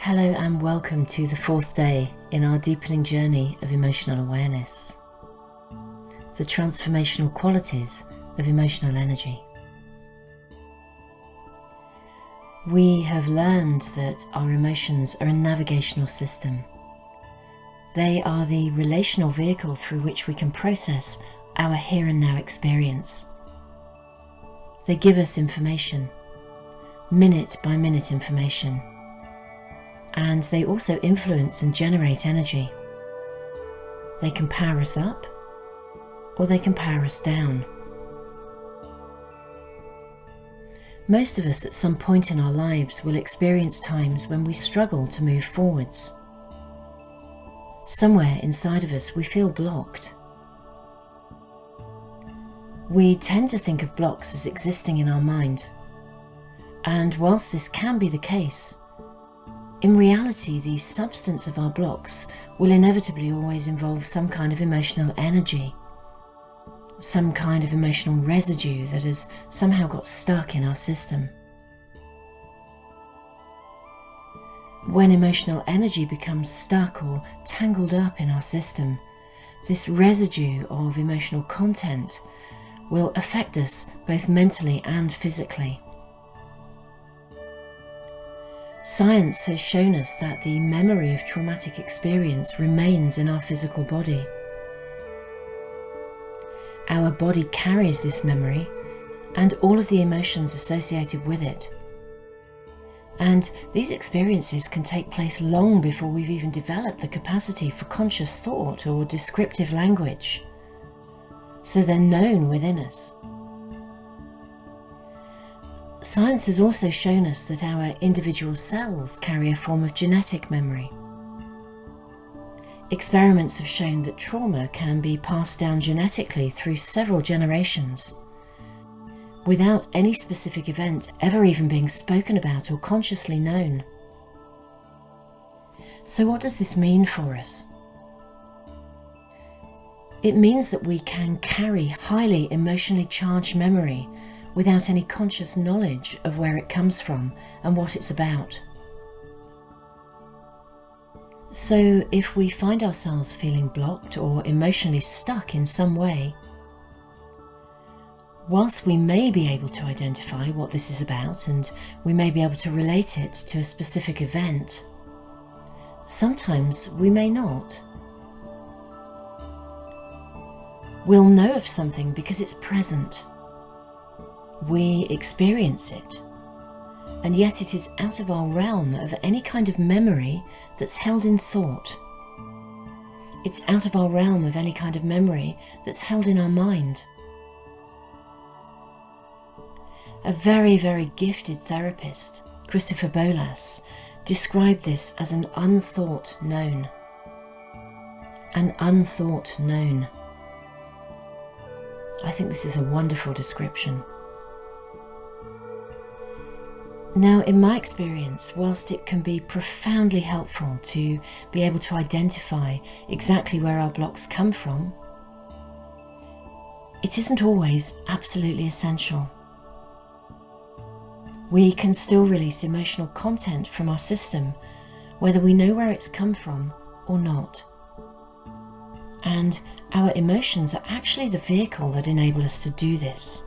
Hello and welcome to the fourth day in our deepening journey of emotional awareness. The transformational qualities of emotional energy. We have learned that our emotions are a navigational system. They are the relational vehicle through which we can process our here and now experience. They give us information, minute by minute information. And they also influence and generate energy. They can power us up, or they can power us down. Most of us at some point in our lives will experience times when we struggle to move forwards. Somewhere inside of us we feel blocked. We tend to think of blocks as existing in our mind, and whilst this can be the case, in reality, the substance of our blocks will inevitably always involve some kind of emotional energy, some kind of emotional residue that has somehow got stuck in our system. When emotional energy becomes stuck or tangled up in our system, this residue of emotional content will affect us both mentally and physically. Science has shown us that the memory of traumatic experience remains in our physical body. Our body carries this memory and all of the emotions associated with it. And these experiences can take place long before we've even developed the capacity for conscious thought or descriptive language. So they're known within us. Science has also shown us that our individual cells carry a form of genetic memory. Experiments have shown that trauma can be passed down genetically through several generations, without any specific event ever even being spoken about or consciously known. So what does this mean for us? It means that we can carry highly emotionally charged memory without any conscious knowledge of where it comes from and what it's about. So if we find ourselves feeling blocked or emotionally stuck in some way, whilst we may be able to identify what this is about and we may be able to relate it to a specific event, sometimes we may not. We'll know of something because it's present. We experience it, and yet it is out of our realm of any kind of memory that's held in thought. It's out of our realm of any kind of memory that's held in our mind. A very, very gifted therapist, Christopher Bolas, described this as an unthought known. An unthought known. I think this is a wonderful description. Now, in my experience, whilst it can be profoundly helpful to be able to identify exactly where our blocks come from, it isn't always absolutely essential. We can still release emotional content from our system, whether we know where it's come from or not. And our emotions are actually the vehicle that enable us to do this.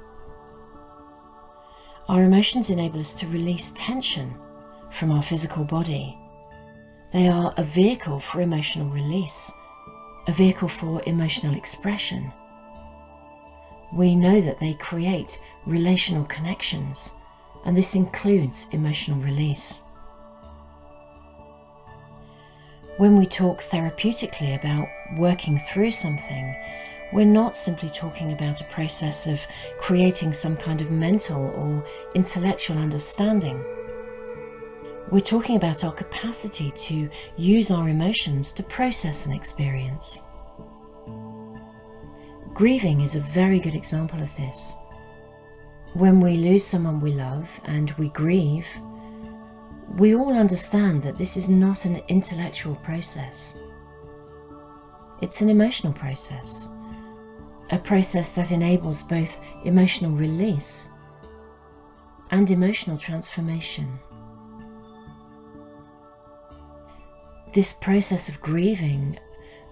Our emotions enable us to release tension from our physical body. They are a vehicle for emotional release, a vehicle for emotional expression. We know that they create relational connections, and this includes emotional release. When we talk therapeutically about working through something, we're not simply talking about a process of creating some kind of mental or intellectual understanding. We're talking about our capacity to use our emotions to process an experience. Grieving is a very good example of this. When we lose someone we love and we grieve, we all understand that this is not an intellectual process. It's an emotional process. A process that enables both emotional release and emotional transformation. This process of grieving,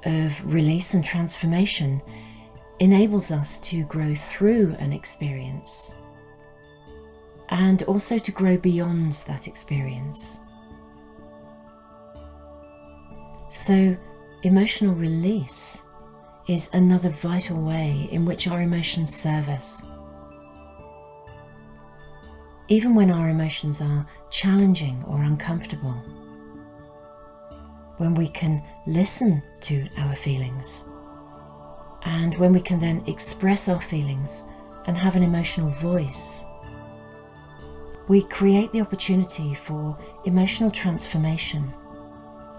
of release and transformation, enables us to grow through an experience and also to grow beyond that experience. So, emotional release is another vital way in which our emotions serve us. Even when our emotions are challenging or uncomfortable, when we can listen to our feelings, and when we can then express our feelings and have an emotional voice, we create the opportunity for emotional transformation.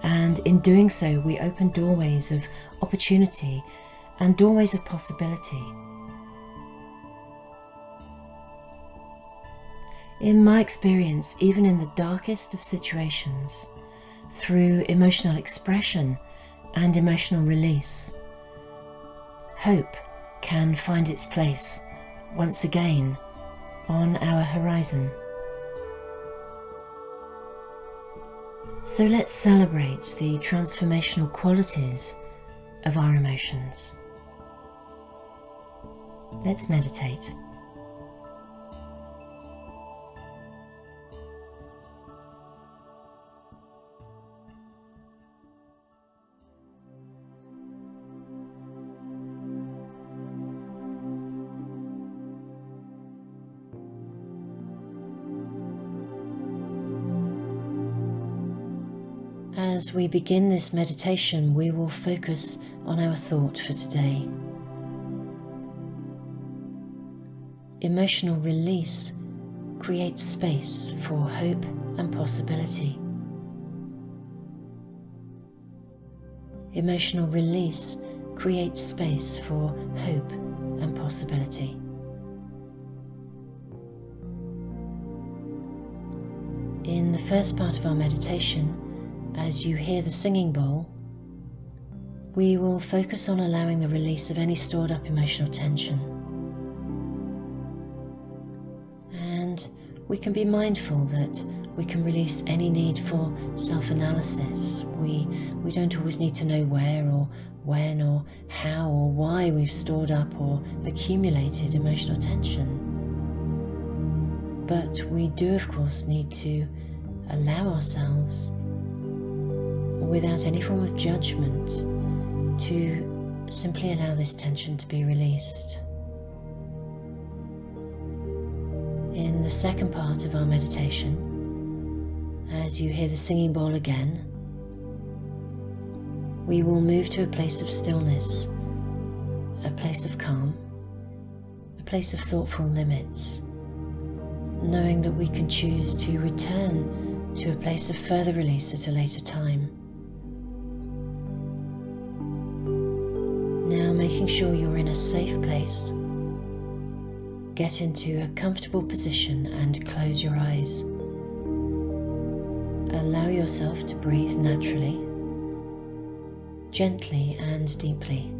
And in doing so, we open doorways of opportunity and doorways of possibility. In my experience, even in the darkest of situations, through emotional expression and emotional release, hope can find its place once again on our horizon. So let's celebrate the transformational qualities of our emotions. Let's meditate. As we begin this meditation, we will focus on our thought for today. Emotional release creates space for hope and possibility. Emotional release creates space for hope and possibility. In the first part of our meditation, as you hear the singing bowl, we will focus on allowing the release of any stored up emotional tension. And we can be mindful that we can release any need for self-analysis. We don't always need to know where or when or how or why we've stored up or accumulated emotional tension. But we do, of course, need to allow ourselves, without any form of judgment, to simply allow this tension to be released. In the second part of our meditation, as you hear the singing bowl again, we will move to a place of stillness, a place of calm, a place of thoughtful limits, knowing that we can choose to return to a place of further release at a later time. Now, making sure you're in a safe place, get into a comfortable position and close your eyes. Allow yourself to breathe naturally, gently and deeply.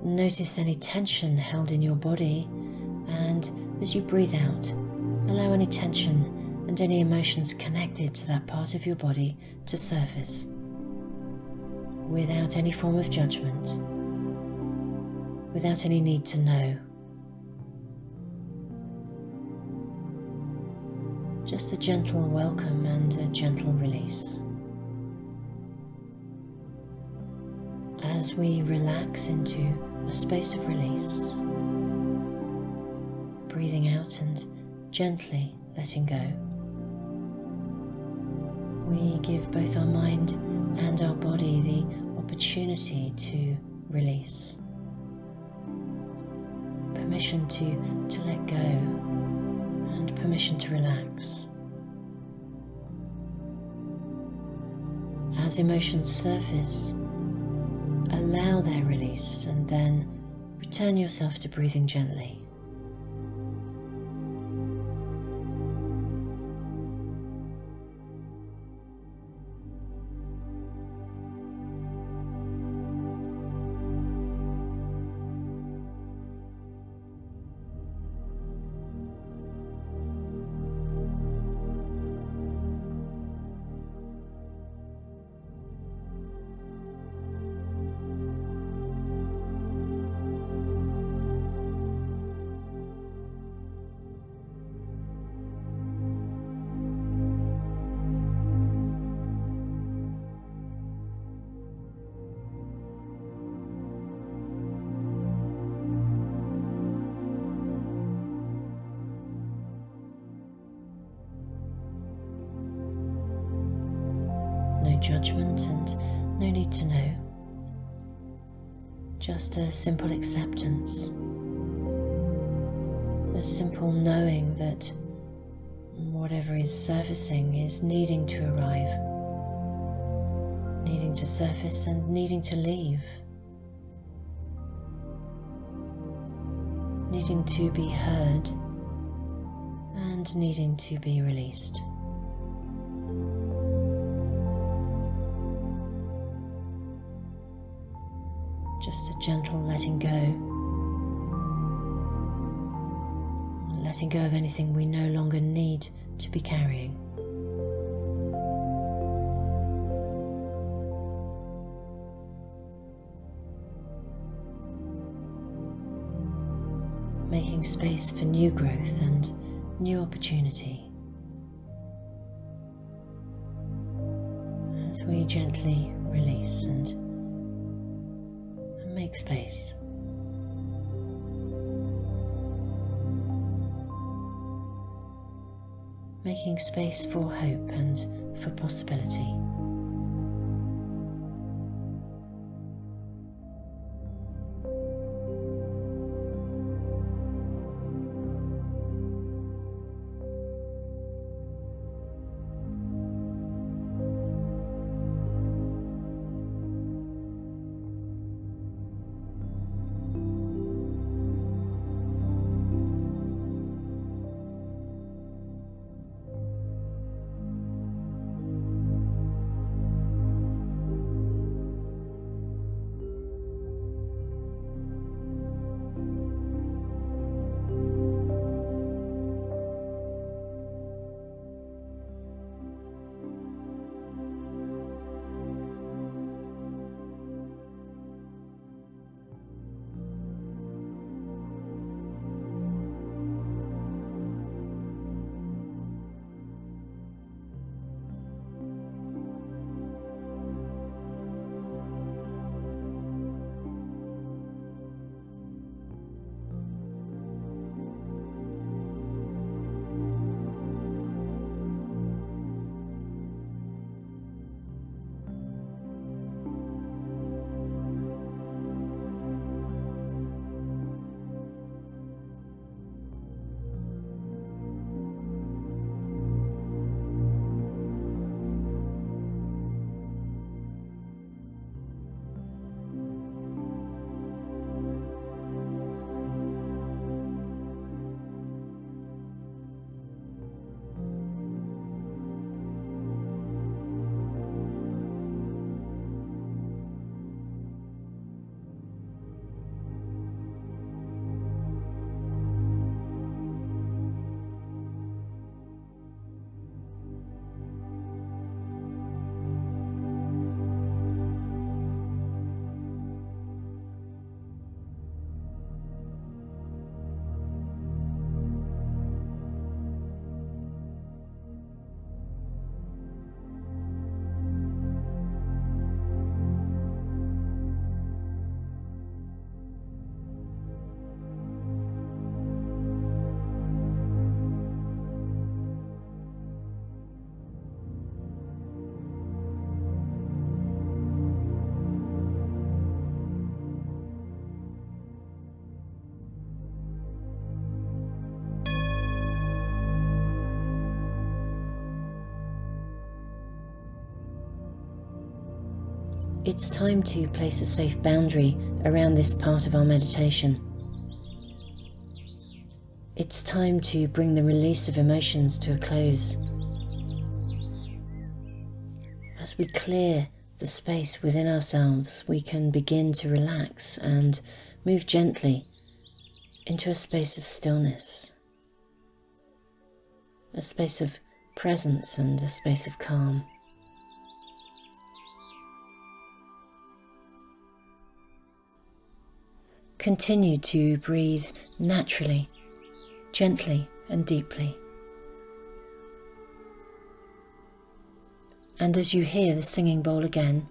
Notice any tension held in your body, and as you breathe out, allow any tension and any emotions connected to that part of your body to surface, without any form of judgment, without any need to know. Just a gentle welcome and a gentle release. As we relax into a space of release, breathing out and gently letting go, we give both our mind and our body the opportunity to release, permission to let go, and permission to relax. As emotions surface, allow their release and then return yourself to breathing gently. no judgment and no need to know. Just a simple acceptance, a simple knowing that whatever is surfacing is needing to arrive, needing to surface and needing to leave, needing to be heard and needing to be released. Just a gentle letting go of anything we no longer need to be carrying. Making space for new growth and new opportunity as we gently release and make space. Making space for hope and for possibility. It's time to place a safe boundary around this part of our meditation. It's time to bring the release of emotions to a close. As we clear the space within ourselves, we can begin to relax and move gently into a space of stillness, a space of presence and a space of calm. Continue to breathe naturally, gently and deeply. And as you hear the singing bowl again,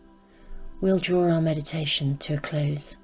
we'll draw our meditation to a close.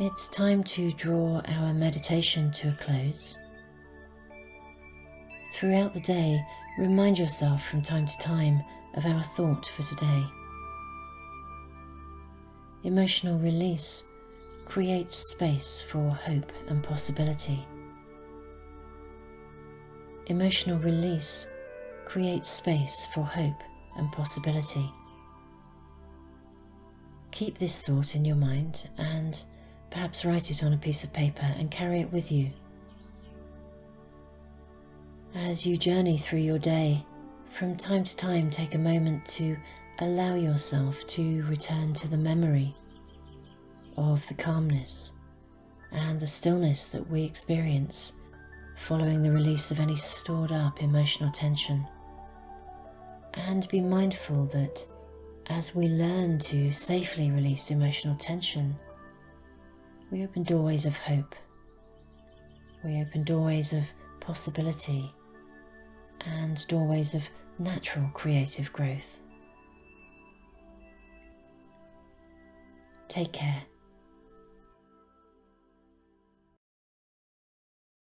It's time to draw our meditation to a close. Throughout the day, remind yourself from time to time of our thought for today. Emotional release creates space for hope and possibility. Emotional release creates space for hope and possibility. Keep this thought in your mind and perhaps write it on a piece of paper and carry it with you. As you journey through your day, from time to time take a moment to allow yourself to return to the memory of the calmness and the stillness that we experience following the release of any stored up emotional tension. And be mindful that as we learn to safely release emotional tension, we open doorways of hope, we open doorways of possibility, and doorways of natural creative growth. Take care.